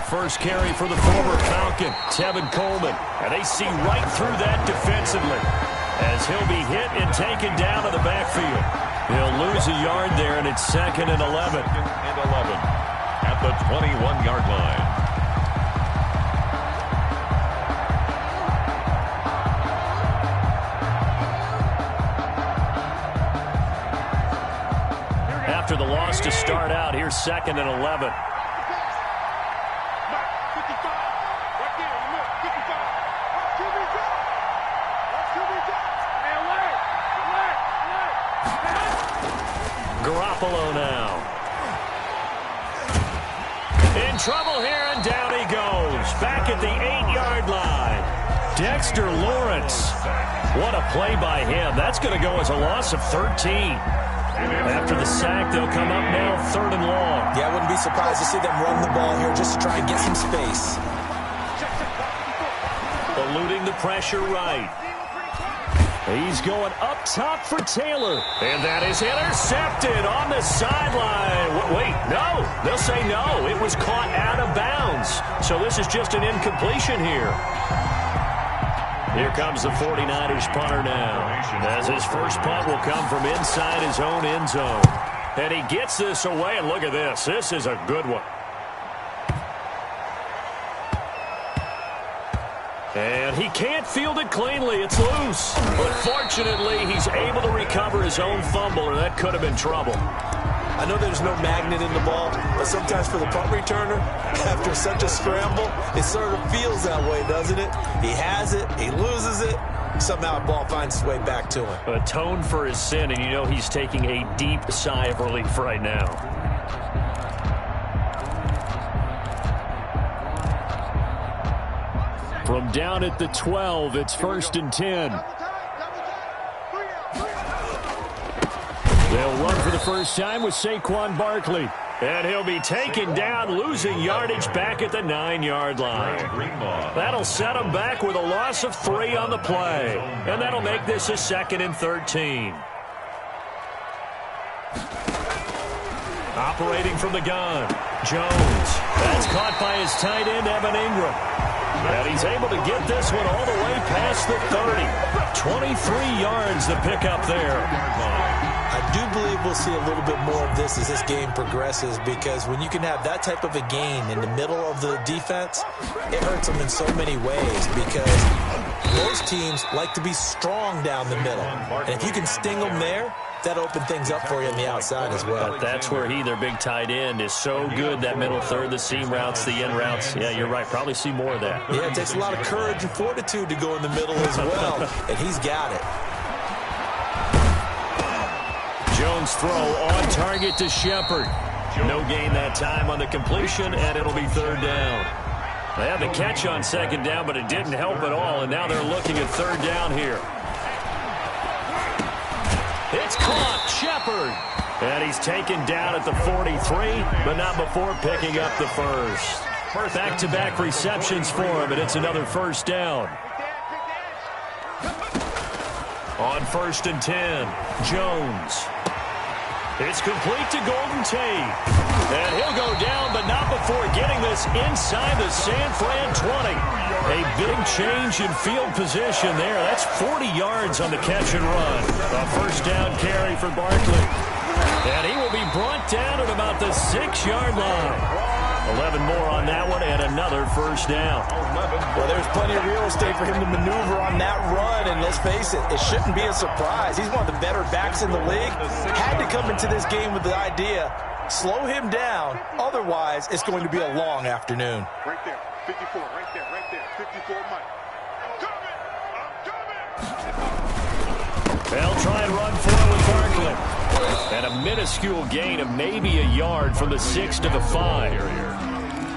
first carry for the former Falcon, Tevin Coleman. And they see right through that defensively as he'll be hit and taken down to the backfield. He'll lose a yard there, and it's 2nd and 11. 2nd and 11 at the 21-yard line. After the loss to start out, here's 2nd and 11. Garoppolo now. In trouble here, and down he goes. Back at the 8-yard line. Dexter Lawrence. What a play by him. That's going to go as a loss of 13. After the sack, they'll come up now 3rd and long. Yeah, I wouldn't be surprised to see them run the ball here just to try and get some space. Eluding the pressure right. He's going up top for Taylor. And that is intercepted on the sideline. Wait, no. They'll say no. It was caught out of bounds. So this is just an incompletion here. Here comes the 49ers punter now, as his first punt will come from inside his own end zone. And he gets this away, and look at this. This is a good one. And he can't field it cleanly. It's loose. But fortunately, he's able to recover his own fumble, or that could have been trouble. I know there's no magnet in the ball, but sometimes for the punt returner, after such a scramble, it sort of feels that way, doesn't it? He has it, he loses it, somehow the ball finds its way back to him. Atone for his sin, and you know he's taking a deep sigh of relief right now. From down at the 12, it's 1st and 10. They'll run for the first time with Saquon Barkley. And he'll be taken down, losing yardage back at the 9-yard line. That'll set him back with a loss of 3 on the play. And that'll make this a 2nd and 13. Operating from the gun, Jones. That's caught by his tight end, Evan Ingram. And he's able to get this one all the way past the 30. 23 yards to pick up there. I do believe we'll see a little bit more of this as this game progresses, because when you can have that type of a gain in the middle of the defense, it hurts them in so many ways, because most teams like to be strong down the middle. And if you can sting them there, that opens things up for you on the outside as well. But that's where their big tight end, is so good, that middle third, the seam routes, the in routes. Yeah, you're right. Probably see more of that. Yeah, it takes a lot of courage and fortitude to go in the middle as well, and he's got it. Jones throw on target to Shepard. No gain that time on the completion, and it'll be 3rd down. They had the catch on 2nd down, but it didn't help at all, and now they're looking at 3rd down here. It's caught, Shepard. And he's taken down at the 43, but not before picking up the first. Back-to-back receptions for him, and it's another 1st down. On 1st and 10, Jones. It's complete to Golden Tate. And he'll go down, but not before getting this inside the San Fran 20. A big change in field position there. That's 40 yards on the catch and run. A 1st down carry for Barkley. And he will be brought down at about the 6-yard line. 11 more on that one, and another 1st down. Well, there's plenty of real estate for him to maneuver on that run, and let's face it, it shouldn't be a surprise. He's one of the better backs in the league. Had to come into this game with the idea, slow him down, otherwise it's going to be a long afternoon. Right there, 54, right there, 54, Mike. I'm coming! They'll try and run for it with Barkley. And a minuscule gain of maybe a yard from the 6 to the 5.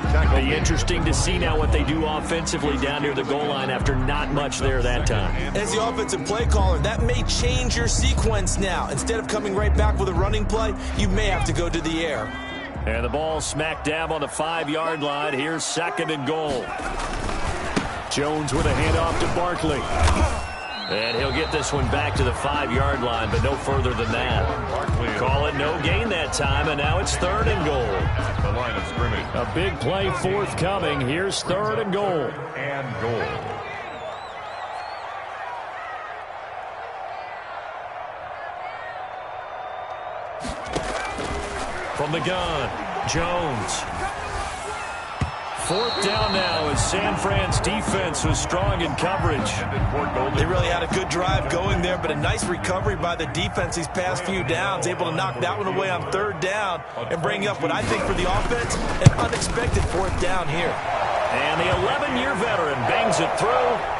It'll be interesting to see now what they do offensively down near the goal line after not much there that time. As the offensive play caller, that may change your sequence now. Instead of coming right back with a running play, you may have to go to the air. And the ball smack dab on the 5-yard line. Here's 2nd and goal. Jones with a handoff to Barkley. And he'll get this one back to the 5-yard line, but no further than that. Call it no gain that time, and now it's 3rd and goal. At the line of scrimmage. A big play forthcoming. Here's 3rd and goal. And goal. From the gun, Jones. 4th down now as San Fran's defense was strong in coverage. They really had a good drive going there, but a nice recovery by the defense these past few downs, able to knock that one away on 3rd down and bring up what I think for the offense, an unexpected 4th down here. And the 11-year veteran bangs it through.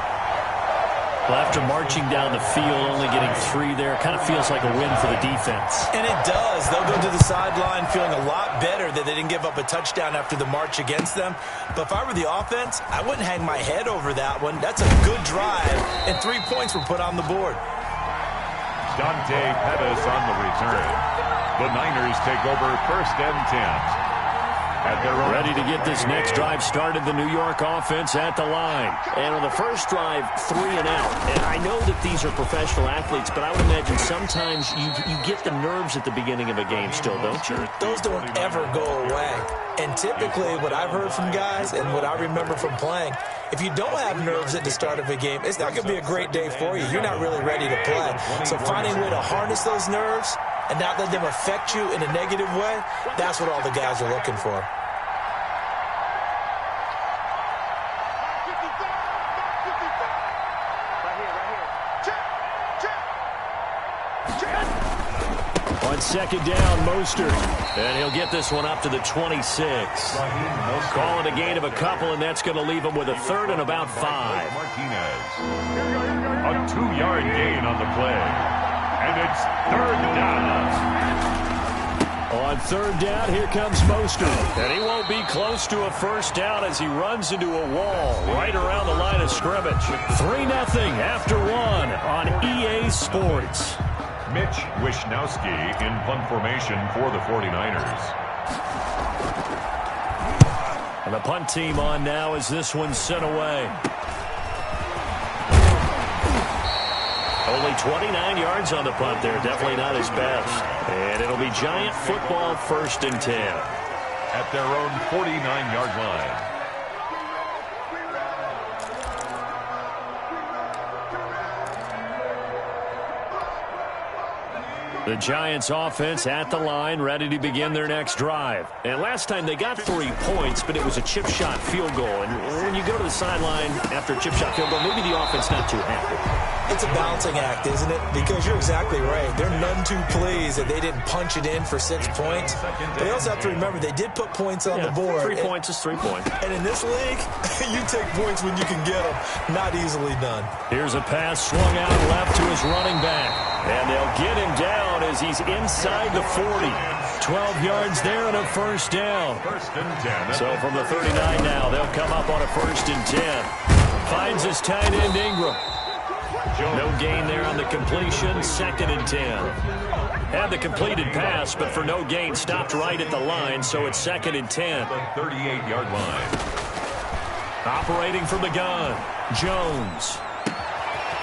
Well, after marching down the field, only getting 3 there, kind of feels like a win for the defense. And it does. They'll go to the sideline feeling a lot better that they didn't give up a touchdown after the march against them. But if I were the offense, I wouldn't hang my head over that one. That's a good drive, and 3 points were put on the board. Dante Pettis on the return. The Niners take over 1st and 10. Ready to get this next drive started, the New York offense at the line. And on the first drive, 3 and out. And I know that these are professional athletes, but I would imagine sometimes you get the nerves at the beginning of a game still, don't you? Those don't ever go away. And typically what I've heard from guys and what I remember from playing, if you don't have nerves at the start of a game, it's not going to be a great day for you. You're not really ready to play. So finding a way to harness those nerves and not let them affect you in a negative way, that's what all the guys are looking for. On 2nd down, Mostert. And he'll get this one up to the 26. Call it a gain of a couple, and that's going to leave him with a 3rd and about 5. Martinez. A 2-yard gain on the play. And it's 3rd down. On 3rd down, here comes Mostert. And he won't be close to a 1st down as he runs into a wall right around the line of scrimmage. 3-0 after 1 on EA Sports. Mitch Wishnowsky in punt formation for the 49ers. And the punt team on now as this one's sent away. Only 29 yards on the punt there. Definitely not his best. And it'll be Giant football 1st and 10. At their own 49-yard line. The Giants offense at the line, ready to begin their next drive. And last time they got 3 points, but it was a chip shot field goal. And when you go to the sideline after a chip shot field goal, maybe the offense not too happy. It's a balancing act, isn't it? Because you're exactly right. They're none too pleased that they didn't punch it in for 6 points. But they also have to remember they did put points on the board. 3 points is 3 points. And in this league, you take points when you can get them. Not easily done. Here's a pass swung out left to his running back. And they'll get him down as he's inside the 40. 12 yards there and a 1st down. 1st and 10. So from the 39 now, they'll come up on a 1st and 10. Finds his tight end Ingram. No gain there on the completion. 2nd and 10. Had the completed pass, but for no gain, stopped right at the line, so it's 2nd and 10. The 38-yard line. Operating from the gun, Jones.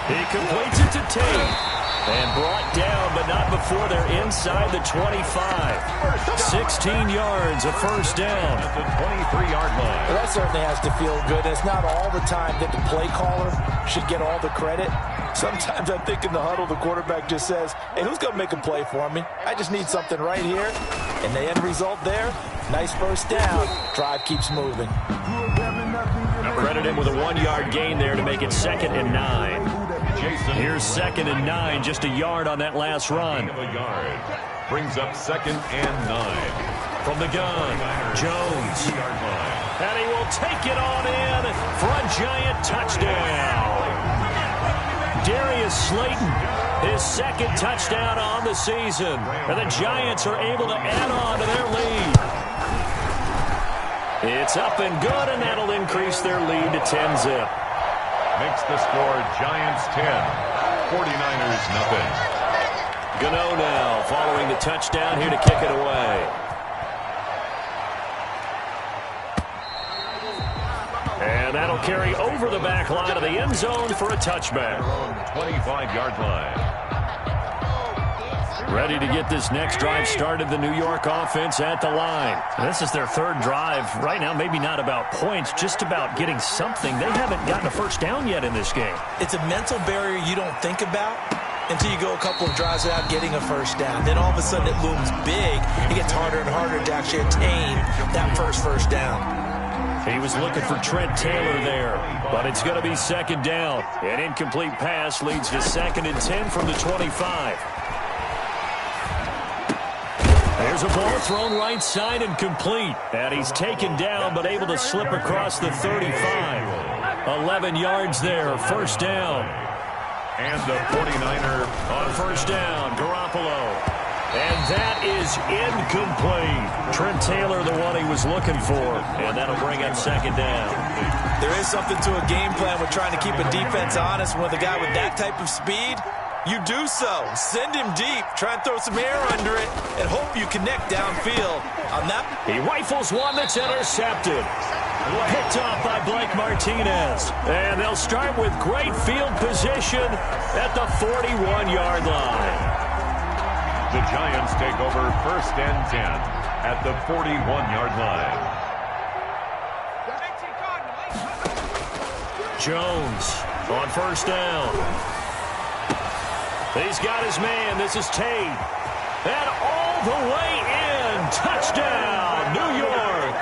He completes it to Tate. And brought down, but not before they're inside the 25. 16 yards, a 1st down. At the 23-yard line. Well, that certainly has to feel good. It's not all the time that the play caller should get all the credit. Sometimes I think in the huddle, the quarterback just says, hey, who's going to make a play for me? I just need something right here. And the end result there, nice 1st down. Drive keeps moving. Credit him with a 1-yard gain there to make it 2nd and 9. Here's 2nd and 9, just a yard on that last run. A yard. Brings up 2nd and 9. From the gun, Jones. And he will take it on in for a Giant touchdown. Darius Slayton, his 2nd touchdown on the season. And the Giants are able to add on to their lead. It's up and good, and that'll increase their lead to 10-zip. Makes the score Giants 10, 49ers nothing. Gano now following the touchdown here to kick it away. And that'll carry over the back line of the end zone for a touchback. 25-yard line. Ready to get this next drive started, the New York offense at the line. This is their third drive. Right now, maybe not about points, just about getting something. They haven't gotten a first down yet in this game. It's a mental barrier you don't think about until you go a couple of drives without getting a first down. Then all of a sudden it looms big. It gets harder and harder to actually attain that first down. He was looking for Trent Taylor there, but it's going to be second down. An incomplete pass leads to 2nd and 10 from the 25. There's a ball thrown right side and complete. And he's taken down but able to slip across the 35. 11 yards there, first down. And the 49er On first down, Garoppolo. And that is incomplete. Trent Taylor, the one he was looking for. And that'll bring up second down. There is something to a game plan with trying to keep a defense honest. With a guy with that type of speed, you do so. Send him deep. Try and throw some air under it and hope you connect downfield. On that, he rifles one that's intercepted. Picked off by Blake Martinez. And they'll start with great field position at the 41-yard line. The Giants take over 1st and 10 at the 41-yard line. Jones on first down. He's got his man. This is Tate. And all the way in. Touchdown, New York.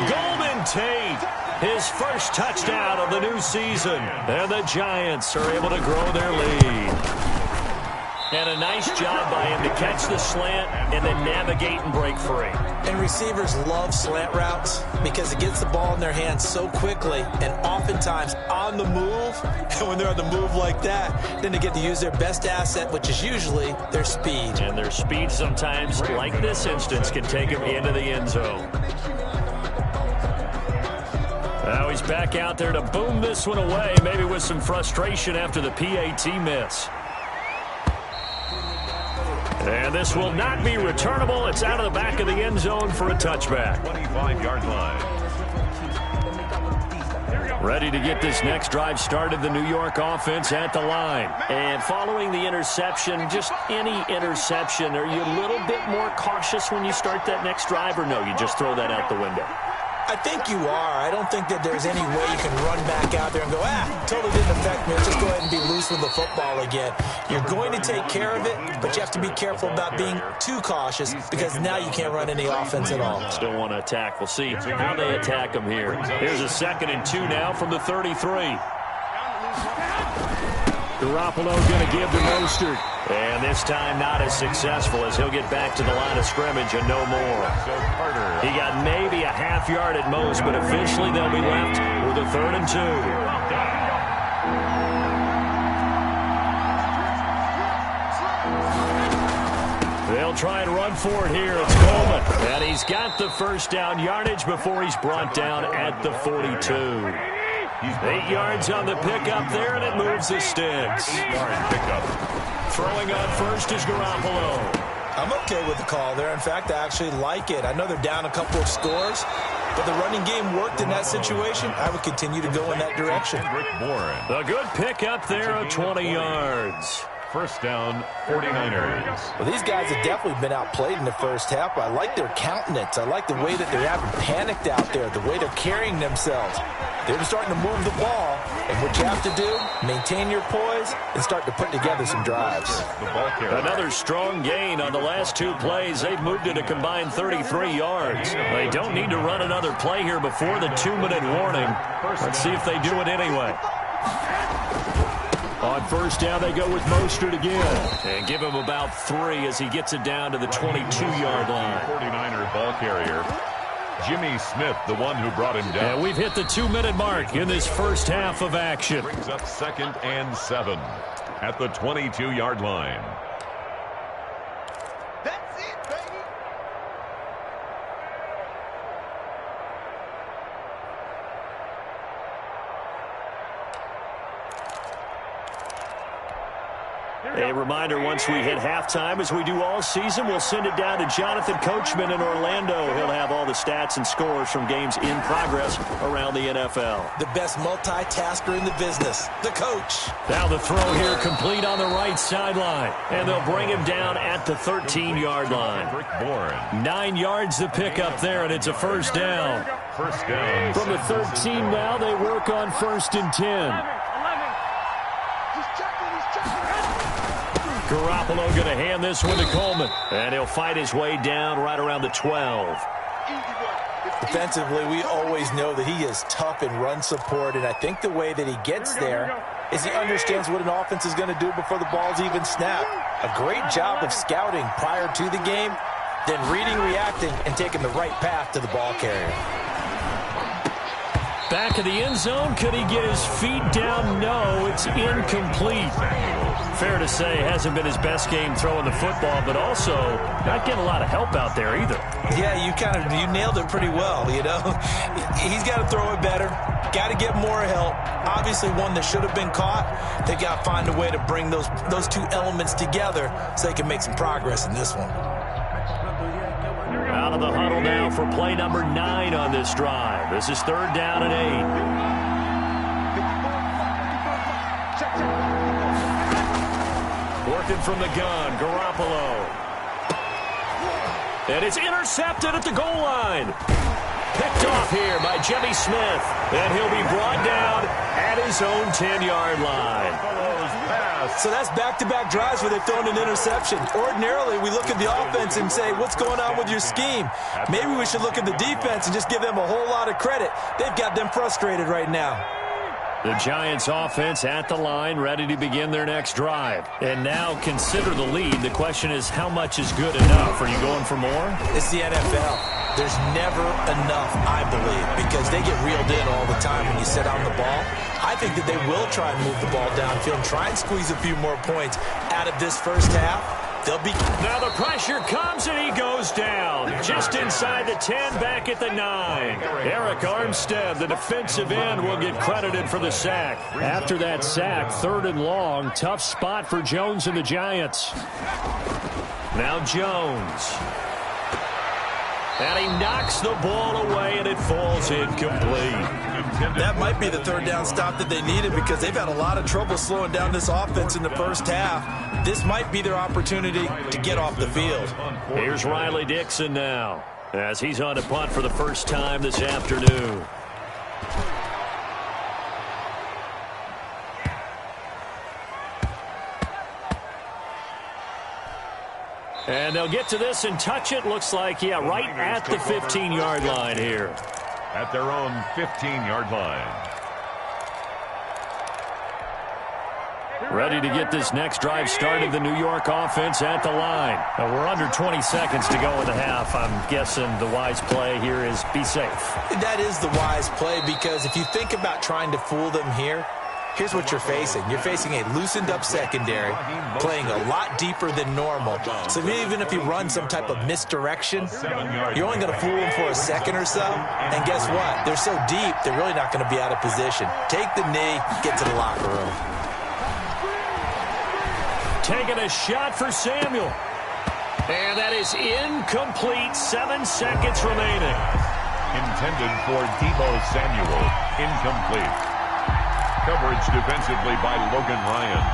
Golden Tate. His first touchdown of the new season. And the Giants are able to grow their lead. And a nice job by him to catch the slant and then navigate and break free. and receivers love slant routes because it gets the ball in their hands so quickly and oftentimes on the move. And when they're on the move like that, then they get to use their best asset, which is usually their speed. And their speed sometimes, like this instance, can take them into the end zone. Now he's back out there to boom this one away, maybe with some frustration after the PAT miss. And this will not be returnable. It's out of the back of the end zone for a touchback. 25-yard line. Ready to get this next drive started, the New York offense at the line. And following the interception, just any interception, are you a little bit more cautious when you start that next drive, or no, you just throw that out the window? I think you are. I don't think that there's any way you can run back out there and go, totally didn't affect me. Let's just go ahead and be loose with the football again. You're going to take care of it, but you have to be careful about being too cautious because now you can't run any offense at all. Still want to attack. We'll see how they attack them here. Here's a 2nd and 2 now from the 33. Garoppolo going to give to Mostert. And this time not as successful as he'll get back to the line of scrimmage and no more. He got maybe a half yard at most, but officially they'll be left with a 3rd and 2. They'll try and run for it here. It's Coleman. And he's got the first down yardage before he's brought down at the 42. 8 yards on the pickup there, and it moves the sticks. 8-yard pickup. Throwing on first is Garoppolo. I'm okay with the call there. In fact, I actually like it. I know they're down a couple of scores, but the running game worked in that situation. I would continue to go in that direction. The good pickup there of 20 yards. First down, 49ers. Well, these guys have definitely been outplayed in the first half. I like their countenance. I like the way that they haven't panicked out there, the way they're carrying themselves. They're starting to move the ball, and what you have to do, maintain your poise and start to put together some drives. Another strong gain on the last 2 plays. They've moved it a combined 33 yards. They don't need to run another play here before the 2-minute warning. Let's see if they do it anyway. On first down, they go with Mostert again. And give him about 3 as he gets it down to the 22-yard line. 49er ball carrier. Jimmy Smith, the one who brought him down. And we've hit the 2-minute mark in this first half of action. Brings up 2nd and 7 at the 22-yard line. That's it, baby. A reminder, once we hit halftime, as we do all season, we'll send it down to Jonathan Coachman in Orlando. He'll have all the stats and scores from games in progress around the NFL. The best multitasker in the business, the coach. Now the throw here complete on the right sideline. And they'll bring him down at the 13-yard line. 9 yards to pick up there, and it's a first down. First down. From the 13 now, they work on 1st and 10. Garoppolo going to hand this one to Coleman. And he'll fight his way down right around the 12. Defensively, we always know that he is tough in run support, and I think the way that he gets there is he understands what an offense is going to do before the ball's even snapped. A great job of scouting prior to the game, then reading, reacting, and taking the right path to the ball carrier. Back of the end zone. Could he get his feet down? No, it's incomplete. Fair to say, hasn't been his best game throwing the football, but also not getting a lot of help out there either. Yeah, you nailed it pretty well, you know. He's got to throw it better. Got to get more help. Obviously one that should have been caught. They got to find a way to bring those two elements together so they can make some progress in this one. Out of the huddle now for play number 9 on this drive. This is 3rd down and 8. Working from the gun, Garoppolo. And it's intercepted at the goal line. Picked off here by Jimmy Smith. And he'll be brought down at his own 10-yard line. So that's back-to-back drives where they've thrown an interception. Ordinarily, we look at the offense and say, what's going on with your scheme? Maybe we should look at the defense and just give them a whole lot of credit. They've got them frustrated right now. The Giants offense at the line, ready to begin their next drive. And now consider the lead. The question is, how much is good enough? Are you going for more? It's the NFL. There's never enough, I believe, because they get reeled in all the time when you sit on the ball. I think that they will try and move the ball downfield and try and squeeze a few more points out of this first half. Now the pressure comes and he goes down. Just inside the 10, back at the 9. Eric Armstead, the defensive end, will get credited for the sack. After that sack, 3rd and long, tough spot for Jones and the Giants. Now Jones. And he knocks the ball away, and it falls incomplete. That might be the 3rd down stop that they needed because they've had a lot of trouble slowing down this offense in the first half. This might be their opportunity to get off the field. Here's Riley Dixon now as he's on to punt for the first time this afternoon. And they'll get to this and touch it. Looks like, yeah, right at the 15-yard line here. At their own 15-yard line. Ready to get this next drive started, the New York offense at the line. Now we're under 20 seconds to go in the half. I'm guessing the wise play here is be safe. That is the wise play because if you think about trying to fool them here, here's what you're facing. You're facing a loosened-up secondary, playing a lot deeper than normal. So even if you run some type of misdirection, you're only going to fool them for a second or so. And guess what? They're so deep, they're really not going to be out of position. Take the knee, get to the locker room. Taking a shot for Samuel. And that is incomplete. 7 seconds remaining. Intended for Deebo Samuel. Incomplete. Coverage defensively by Logan Ryan.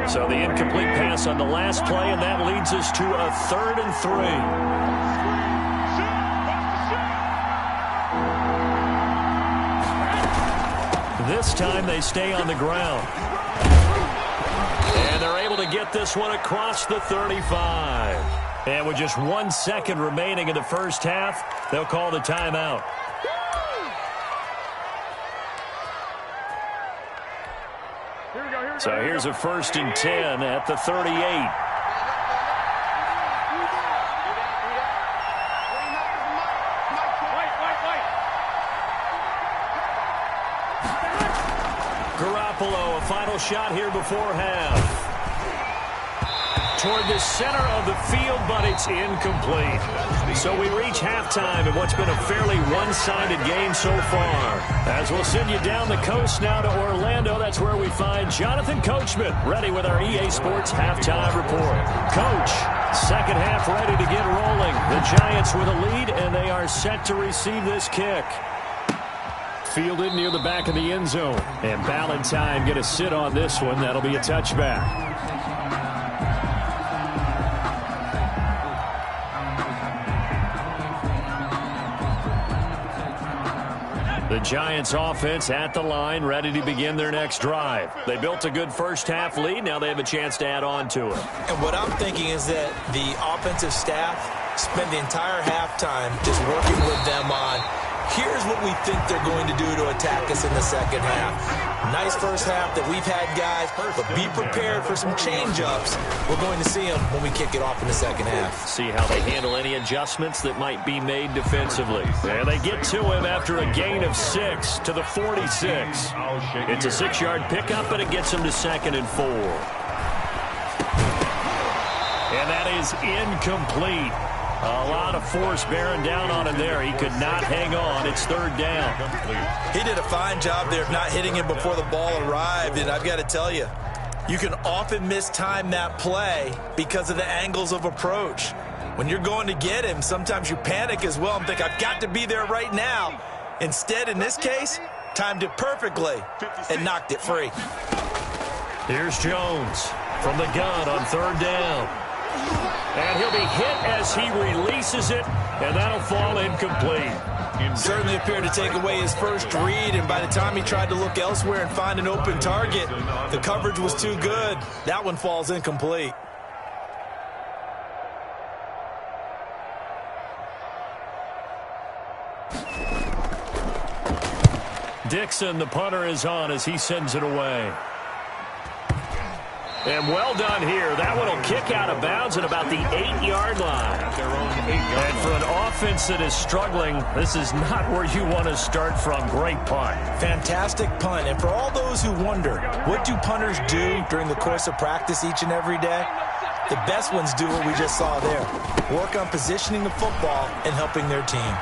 So the incomplete pass on the last play, and that leads us to a 3rd and 3. This time they stay on the ground. And they're able to get this one across the 35. And with just 1 second remaining in the first half, they'll call the timeout. So here's a 1st and 10 at the 38. Garoppolo, a final shot here before half. toward the center of the field, but it's incomplete. So we reach halftime in what's been a fairly one-sided game so far. As we'll send you down the coast now to Orlando, that's where we find Jonathan Coachman ready with our EA Sports halftime report. Coach, second half ready to get rolling. The Giants with a lead, and they are set to receive this kick. Fielded near the back of the end zone. And Ballantyne going to sit on this one. That'll be a touchback. The Giants offense at the line, ready to begin their next drive. They built a good first half lead. Now they have a chance to add on to it. And what I'm thinking is that the offensive staff spent the entire halftime just working with them on, here's what we think they're going to do to attack us in the second half. Nice first half that we've had, guys, but be prepared for some change-ups. We're going to see them when we kick it off in the second half. See how they handle any adjustments that might be made defensively. And they get to him after a gain of 6 to the 46. It's a 6-yard pickup, but it gets him to 2nd and 4. And that is incomplete. A lot of force bearing down on him there. He could not hang on. It's 3rd down. He did a fine job there of not hitting him before the ball arrived, and I've got to tell you, you can often mistime that play because of the angles of approach. When you're going to get him, sometimes you panic as well and think, I've got to be there right now. Instead, in this case, timed it perfectly and knocked it free. Here's Jones from the gun on 3rd down. And he'll be hit as he releases it, and that'll fall incomplete. Certainly appeared to take away his first read, and by the time he tried to look elsewhere and find an open target, the coverage was too good. That one falls incomplete. Dixon, the punter, is on as he sends it away. And well done here. That one will kick out of bounds at about the 8-yard line. And for an offense that is struggling, this is not where you want to start from. Great punt. Fantastic punt. And for all those who wonder, what do punters do during the course of practice each and every day? The best ones do what we just saw there. Work on positioning the football and helping their team.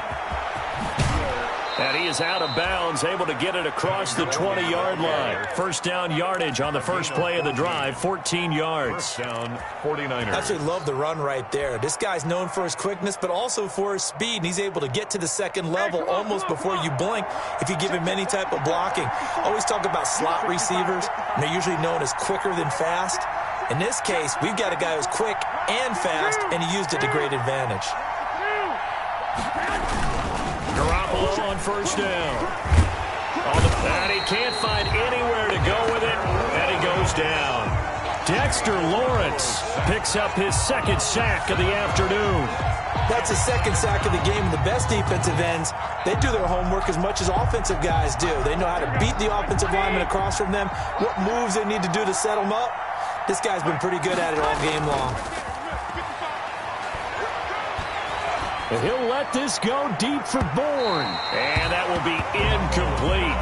And he is out of bounds, able to get it across the 20-yard line. First down yardage on the first play of the drive, 14 yards. First down, 49ers. Absolutely love the run right there. This guy's known for his quickness, but also for his speed, and he's able to get to the second level almost before you blink if you give him any type of blocking. Always talk about slot receivers, and they're usually known as quicker than fast. In this case, we've got a guy who's quick and fast, and he used it to great advantage. Garoppolo on first down. And he can't find anywhere to go with it, and he goes down. Dexter Lawrence picks up his 2nd sack of the afternoon. That's his 2nd sack of the game. And the best defensive ends, they do their homework as much as offensive guys do. They know how to beat the offensive lineman across from them, what moves they need to do to set them up. This guy's been pretty good at it all game long. And he'll let this go deep for Bourne. And that will be incomplete.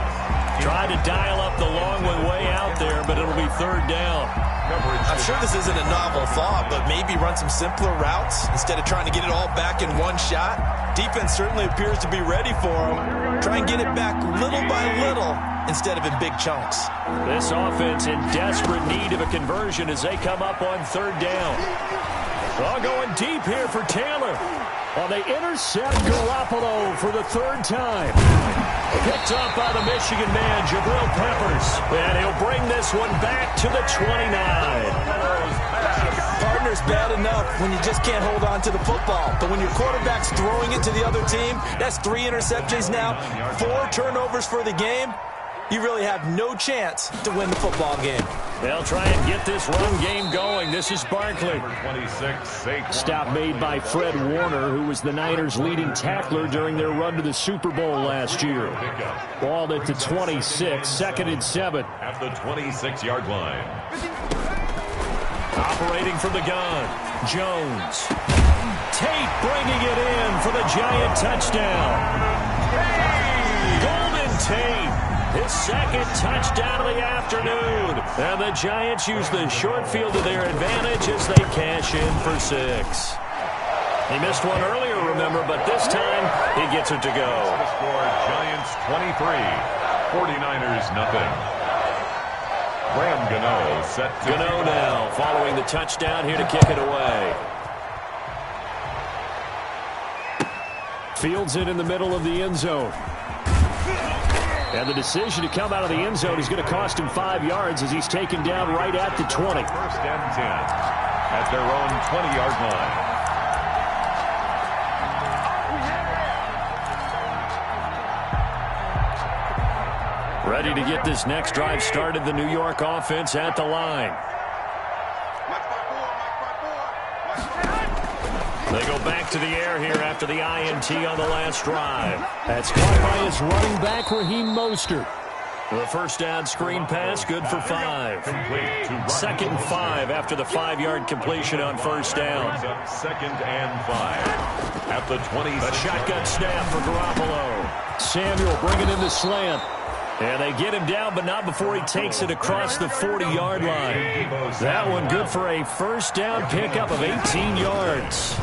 Tried to dial up the long one way out there, but it'll be 3rd down. I'm sure this isn't a novel thought, but maybe run some simpler routes instead of trying to get it all back in one shot. Defense certainly appears to be ready for him. Try and get it back little by little instead of in big chunks. This offense in desperate need of a conversion as they come up on 3rd down. All going deep here for Taylor. Well, they intercept Garoppolo for the 3rd time. Picked up by the Michigan man, Jabril Peppers. And he'll bring this one back to the 29. Partner's bad enough when you just can't hold on to the football. But when your quarterback's throwing it to the other team, that's 3 interceptions now, 4 turnovers for the game. You really have no chance to win the football game. They'll try and get this run game going. This is Barkley. 26. Stop made by Fred Warner, who was the Niners' leading tackler during their run to the Super Bowl last year. Ball at the 26, 2nd and 7. At the 26-yard line. Operating from the gun, Jones. Tate bringing it in for the Giant touchdown. Golden Tate. his second touchdown of the afternoon. And the Giants use the short field to their advantage as they cash in for 6. He missed one earlier, remember, but this time he gets it to go. The score, Giants 23, 49ers nothing. Graham Gano set to Gano now following the touchdown here to kick it away. Fields it in the middle of the end zone. And the decision to come out of the end zone is going to cost him 5 yards as he's taken down right at the 20. First and 10 at their own 20-yard line. Ready to get this next drive started, the New York offense at the line. They go back to the air here after the INT on the last drive. That's caught by his running back, Raheem Mostert. The first down screen pass, good for 5. Complete to Second and 5 after the 5-yard completion on first down. Second and 5 at the 20. A shotgun snap for Garoppolo. Samuel bringing in the slant. And they get him down, but not before he takes it across the 40-yard line. That one good for a first down pickup of 18 yards.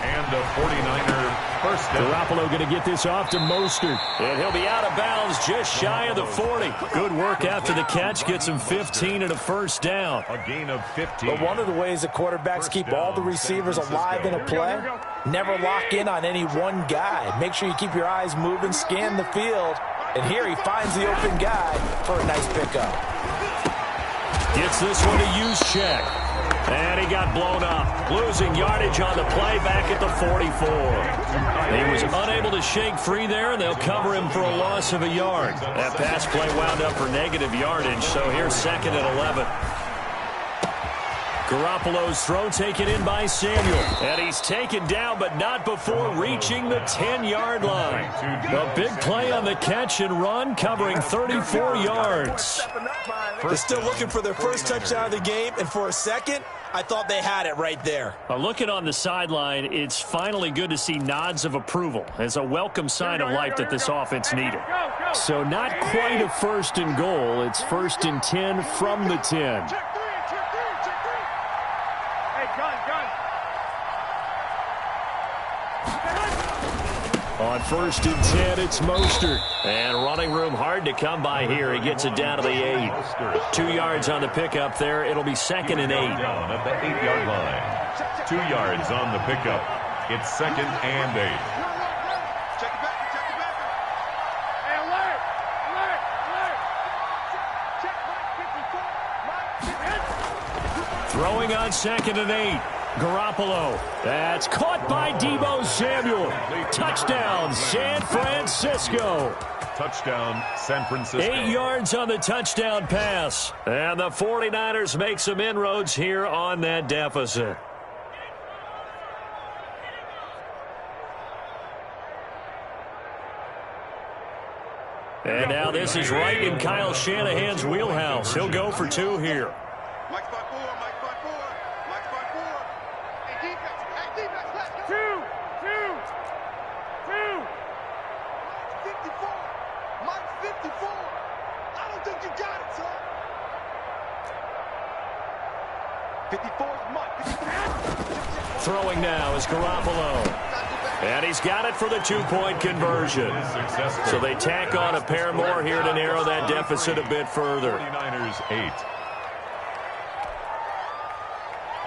And a 49er first down. Garoppolo going to get this off to Mostert. And he'll be out of bounds just shy of the 40. Good work after the catch. Gets him 15 and a first down. A gain of 15. But one of the ways the quarterbacks keep all the receivers alive in a play, never lock in on any one guy. Make sure you keep your eyes moving, scan the field. And here he finds the open guy for a nice pickup. Gets this one to use check. And he got blown up. Losing yardage on the play back at the 44. He was unable to shake free there, and they'll cover him for a loss of a yard. That pass play wound up for negative yardage, so here's second and 11. Garoppolo's throw taken in by Samuel. And he's taken down, but not before reaching the 10-yard line. A big play on the catch and run, covering 34 yards. They're still looking for their first touchdown of the game, and for a second, I thought they had it right there. Looking on the sideline, it's finally good to see nods of approval as a welcome sign of life that this offense needed. So not quite a first and goal. It's first and 10 from the 10. On first and 10, it's Mostert. And running room hard to come by here. He gets it down to the 8. 2 yards on the pickup there. It'll be second and 8. Down at the 8-yard line. 2 yards on the pickup. It's second and 8. Throwing on second and 8. Garoppolo. That's caught by Deebo Samuel. Touchdown, San Francisco. Touchdown, San Francisco. 8 yards on the touchdown pass. And the 49ers make some inroads here on that deficit. And now this is right in Kyle Shanahan's wheelhouse. He'll go for 2 here. Mike 5-4, Mike 5-4, Mike 5-4. Hey, defense, let's go. 2. Mike 54. Mike 54. I don't think you got it, son. 54 is Mike. Throwing now is Garoppolo. And he's got it for the 2-point conversion. So they tack on a pair more here to narrow that deficit a bit further. 49ers 8.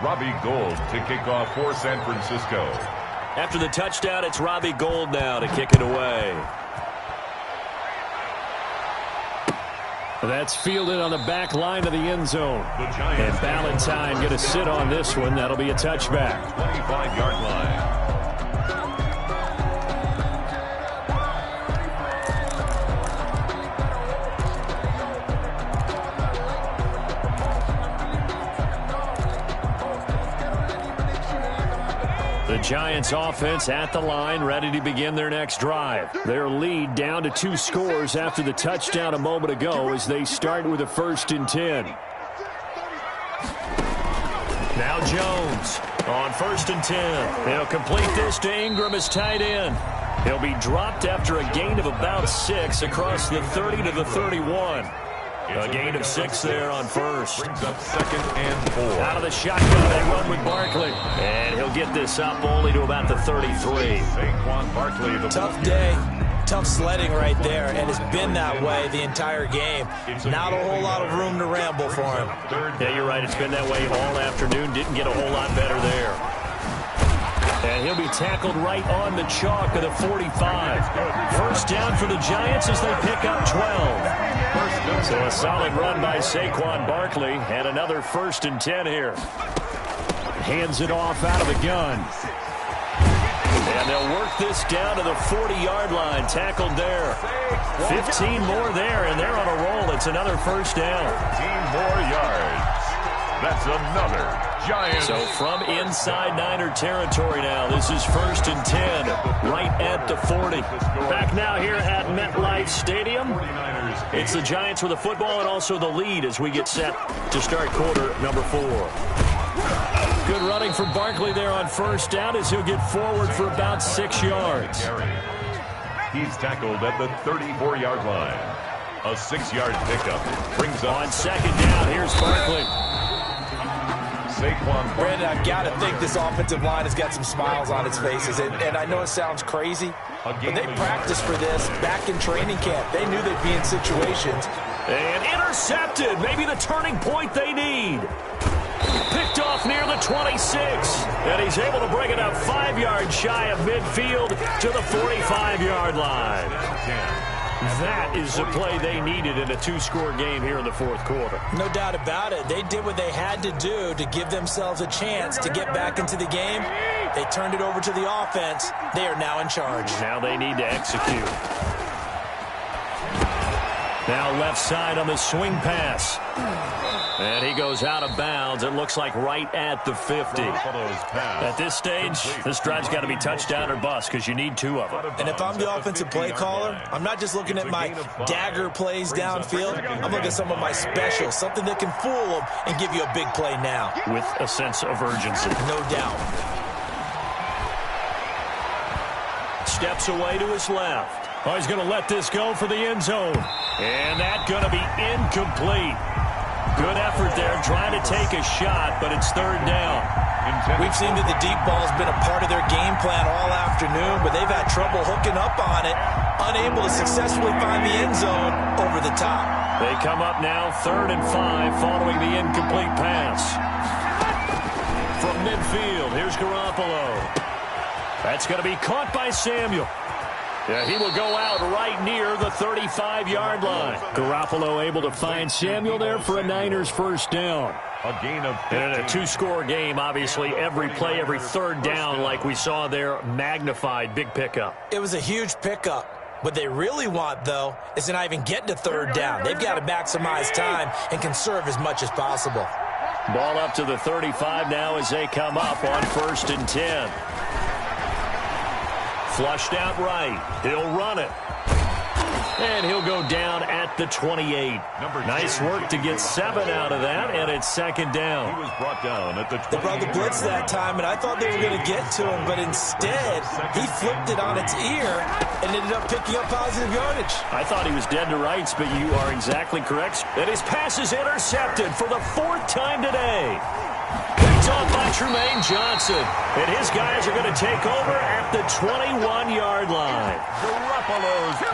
Robbie Gould to kick off for San Francisco. After the touchdown, it's Robbie Gould now to kick it away. That's fielded on the back line of the end zone. And Ballantyne going to sit on this one. That'll be a touchback. 25-yard line. The Giants offense at the line, ready to begin their next drive. Their lead down to 2 scores after the touchdown a moment ago as they start with a first and 10. Now Jones on first and 10. He'll complete this to Ingram as tight end. He'll be dropped after a gain of about 6 across the 30 to the 31. A gain of 6 there on first. Brings up 2nd and 4. Out of the shotgun, they run with Barkley. And he'll get this up only to about the 33. Saquon Barkley. Tough day. Tough sledding right there, and it's been that way the entire game. Not a whole lot of room to ramble for him. Yeah, you're right. It's been that way all afternoon. Didn't get a whole lot better there. And he'll be tackled right on the chalk of the 45. First down for the Giants as they pick up 12. So a solid run by Saquon Barkley, and another 1st and 10 here. Hands it off out of the gun. And they'll work this down to the 40-yard line. Tackled there. 15 more there, and they're on a roll. It's another first down. 15 more yards. That's another Giant. So from inside Niner territory now, this is 1st and 10, right at the 40. Back now here at MetLife Stadium. It's the Giants with the football and also the lead as we get set to start quarter number 4. Good running from Barkley there on first down as he'll get forward for about 6 yards. He's tackled at the 34-yard line. A 6-yard pickup brings up on 2nd down. Here's Barkley. Saquon. Brandon, I've got to think this offensive line has got some smiles on its faces. And I know it sounds crazy, but they practiced for this back in training camp. They knew they'd be in situations. And intercepted. Maybe the turning point they need. Picked off near the 26. And he's able to bring it up 5 yards shy of midfield to the 45-yard line. That is the play they needed in a 2-score game here in the 4th quarter. No doubt about it. They did what they had to do to give themselves a chance to get back into the game. They turned it over to the offense. They are now in charge. Now they need to execute. Now left side on the swing pass. And he goes out of bounds. It looks like right at the 50. At this stage, this drive's got to be touchdown or bust because you need 2 of them. And if I'm the offensive play caller, I'm not just looking at my dagger plays downfield. I'm looking at some of my specials, something that can fool them and give you a big play now. With a sense of urgency. No doubt. Steps away to his left. Oh, he's going to let this go for the end zone. And that's going to be incomplete. Good effort there, trying to take a shot, but it's 3rd down. We've seen that the deep ball's been a part of their game plan all afternoon, but they've had trouble hooking up on it, unable to successfully find the end zone over the top. They come up now 3rd and 5 following the incomplete pass. From midfield, here's Garoppolo. That's going to be caught by Samuel. Yeah, he will go out right near the 35-yard line. Garoppolo able to find Samuel there for a Niners first down. A gain of 15. And in a 2-score game, obviously, every play, every 3rd down, like we saw there, magnified, big pickup. It was a huge pickup. What they really want, though, is to not even get to 3rd down. They've got to maximize time and conserve as much as possible. Ball up to the 35 now as they come up on 1st and 10. Flushed out right. He'll run it. And he'll go down at the 28. Nice work to get 7 out of that, and it's 2nd down. He was brought down at the 28. They brought the blitz that time, and I thought they were going to get to him, but instead, he flipped it on its ear and ended up picking up positive yardage. I thought he was dead to rights, but you are exactly correct. And his pass is intercepted for the 4th time today. Picked off by Tremaine Johnson. And his guys are going to take over at the 21-yard line.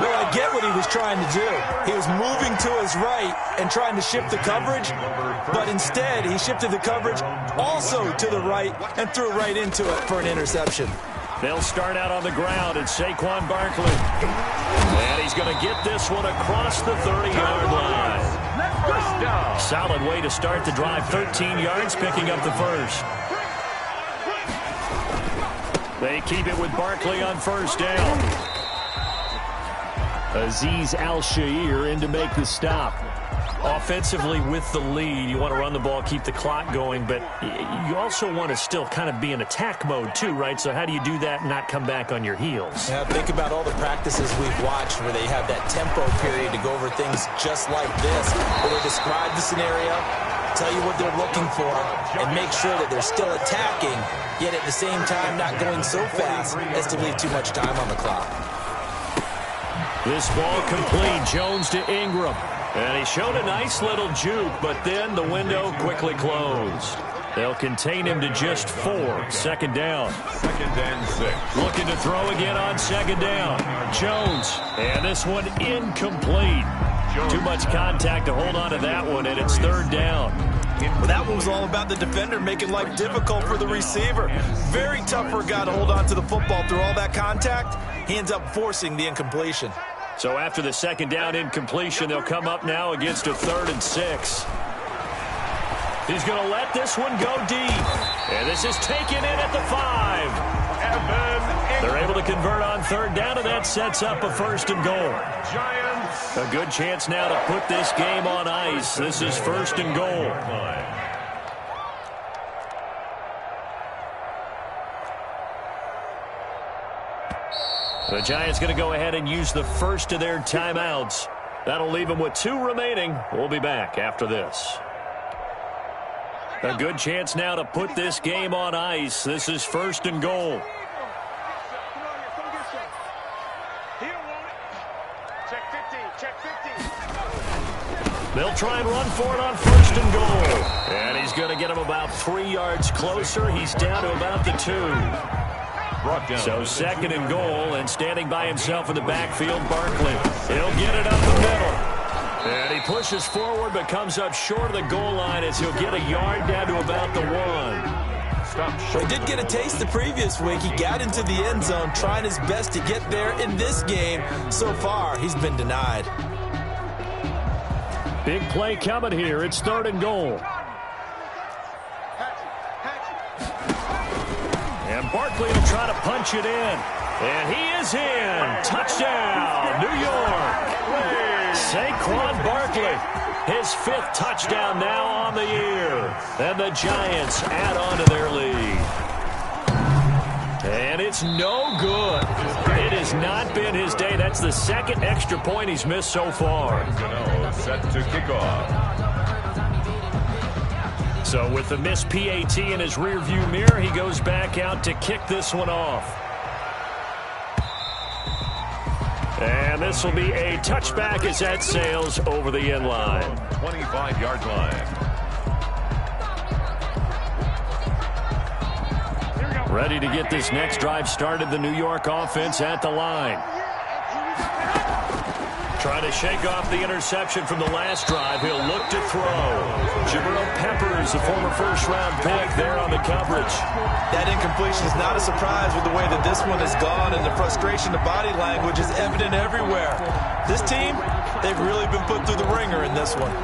Well, I get what he was trying to do. He was moving to his right and trying to shift the coverage, but instead he shifted the coverage also to the right and threw right into it for an interception. They'll start out on the ground at Saquon Barkley. And he's going to get this one across the 30-yard line. Solid way to start the drive. 13 yards, picking up the first. They keep it with Barkley on first down. Azeez Al-Shaair in to make the stop. Offensively with the lead, you want to run the ball, keep the clock going, but you also want to still kind of be in attack mode too, right? So how do you do that and not come back on your heels? Yeah, think about all the practices we've watched where they have that tempo period to go over things just like this, where they describe the scenario, tell you what they're looking for, and make sure that they're still attacking, yet at the same time not going so fast as to leave too much time on the clock. This ball complete. Jones to Ingram. And he showed a nice little juke, but then the window quickly closed. They'll contain him to just 4. Second down. 2nd and 6. Looking to throw again on 2nd down. Jones. And this one incomplete. Too much contact to hold on to that one, and it's 3rd down. Well, that one was all about the defender making life difficult for the receiver. Very tough for a guy to hold on to the football through all that contact. He ends up forcing the incompletion. So after the 2nd down incompletion, they'll come up now against a 3rd and 6. He's going to let this one go deep. And this is taken in at the 5. They're able to convert on 3rd down, and that sets up a 1st and goal. Giants. A good chance now to put this game on ice. This is 1st and goal. The Giants going to go ahead and use the first of their timeouts. That'll leave them with 2 remaining. We'll be back after this. A good chance now to put this game on ice. This is 1st and goal. They'll try and run for it on 1st and goal. And he's going to get him about 3 yards closer. He's down to about the 2. So 2nd and goal, and standing by himself in the backfield, Barkley. He'll get it up the middle. And he pushes forward but comes up short of the goal line as he'll get a yard down to about the 1. He did get a taste the previous week. He got into the end zone trying his best to get there in this game. So far, he's been denied. Big play coming here. It's 3rd and goal. And Barkley will try to punch it in. And he is in. Touchdown, New York. Saquon Barkley, his 5th touchdown now on the year. And the Giants add on to their lead. And it's no good. It has not been his day. That's the 2nd extra point he's missed so far. Set to kick off. So with the missed PAT in his rearview mirror, he goes back out to kick this one off. And this will be a touchback as that sails over the end line. 25-yard line. Ready to get this next drive started, the New York offense at the line. Trying to shake off the interception from the last drive. He'll look to throw. Jabril Peppers, the former first-round pick, there on the coverage. That incompletion is not a surprise with the way that this one has gone, and the frustration, the body language is evident everywhere. This team, they've really been put through the ringer in this one.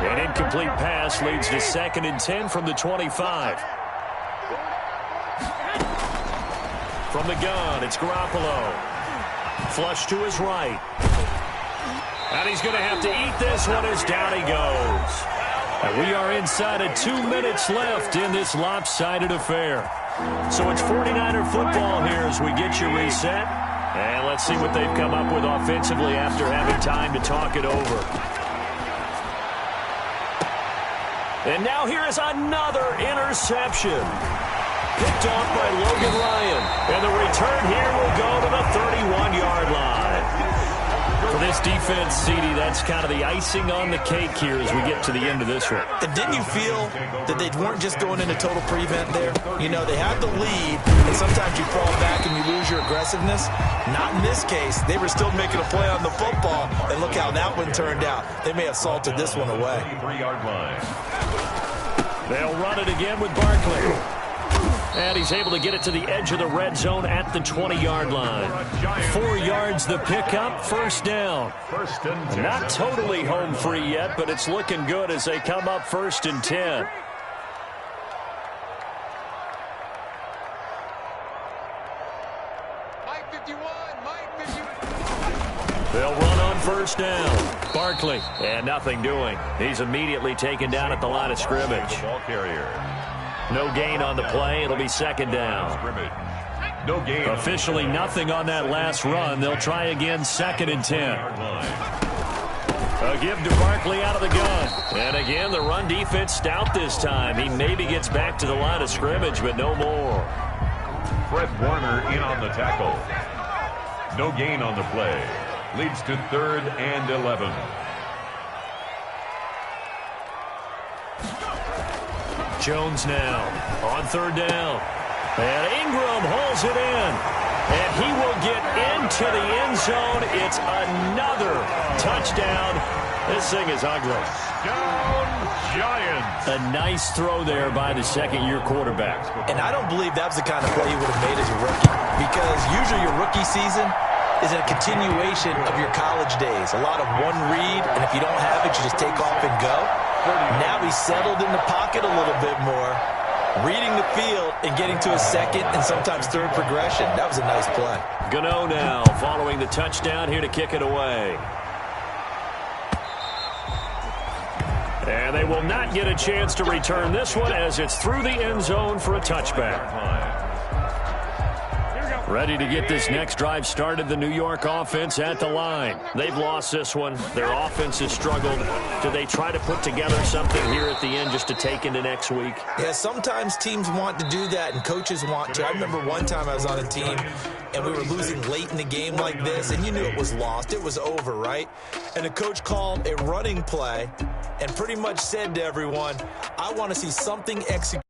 An incomplete pass leads to 2nd and 10 from the 25. From the gun, it's Garoppolo. Flush to his right. And he's going to have to eat this one as down he goes. And we are inside of 2 minutes left in this lopsided affair. So it's 49er football here as we get you reset. And let's see what they've come up with offensively after having time to talk it over. And now here is another interception. Picked off by Logan Ryan. And the return here will go to the 31-yard line. For this defense, CD, that's kind of the icing on the cake here as we get to the end of this one. And didn't you feel that they weren't just going into total prevent there? You know, they had the lead, and sometimes you fall back and you lose your aggressiveness. Not in this case. They were still making a play on the football, and look how that one turned out. They may have salted this one away. 3-yard line. They'll run it again with Barkley. And he's able to get it to the edge of the red zone at the 20-yard line. 4 yards the pickup, 1st down. 1st and 10. Not totally home free yet, but it's looking good as they come up 1st and 10. Mike 51, Mike 51. They'll run on 1st down. Barkley, and nothing doing. He's immediately taken down at the line of scrimmage. Ball carrier. No gain on the play. It'll be 2nd down. No gain. Officially nothing on that last run. They'll try again 2nd and 10. A give to Barkley out of the gun. And again, the run defense stout this time. He maybe gets back to the line of scrimmage, but no more. Fred Warner in on the tackle. No gain on the play. Leads to 3rd and 11. Jones now on 3rd down. And Ingram hauls it in. And he will get into the end zone. It's another touchdown. This thing is ugly. Down Giants. A nice throw there by the second-year quarterback. And I don't believe that was the kind of play he would have made as a rookie, because usually your rookie season is a continuation of your college days. A lot of one read, and if you don't have it, you just take off and go. Now he's settled in the pocket a little bit more, reading the field and getting to his second and sometimes third progression. That was a nice play. Gano now following the touchdown here to kick it away. And they will not get a chance to return this one as it's through the end zone for a touchback. Ready to get this next drive started, the New York offense at the line. They've lost this one. Their offense has struggled. Do they try to put together something here at the end just to take into next week? Yeah, sometimes teams want to do that and coaches want to. I remember one time I was on a team and we were losing late in the game like this, and you knew it was lost. It was over, right? And the coach called a running play and pretty much said to everyone, I want to see something executed